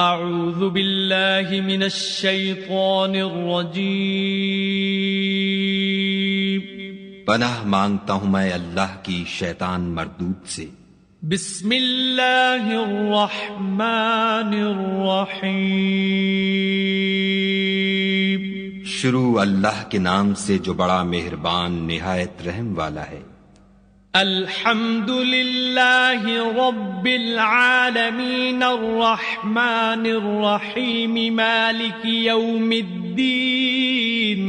اعوذ باللہ من الشیطان الرجیم پناہ مانگتا ہوں میں اللہ کی شیطان مردود سے۔ بسم اللہ الرحمن الرحیم شروع اللہ کے نام سے جو بڑا مہربان نہایت رحم والا ہے۔ الحمد للہ رب العالمین الرحمن الرحیم مالک یوم الدین۔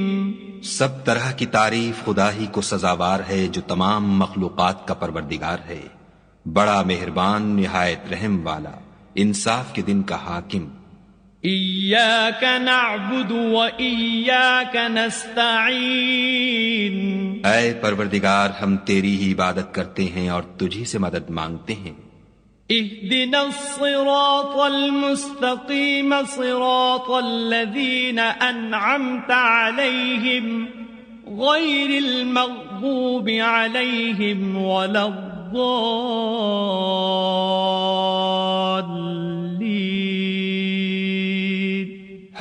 سب طرح کی تعریف خدا ہی کو سزاوار ہے جو تمام مخلوقات کا پروردگار ہے، بڑا مہربان نہایت رحم والا، انصاف کے دن کا حاکم۔ ایاک نعبد و ایاک نستعین۔ اے پروردگار ہم تیری ہی عبادت کرتے ہیں اور تجھی سے مدد مانگتے ہیں۔ اہدنا الصراط المستقیم صراط الذین انعمت علیہم غیر المغضوب علیہم ولا الضالین۔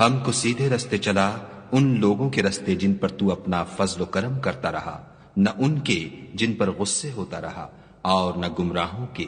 ہم کو سیدھے رستے چلا، ان لوگوں کے رستے جن پر تو اپنا فضل و کرم کرتا رہا، نہ ان کے جن پر غصے ہوتا رہا، اور نہ گمراہوں کے۔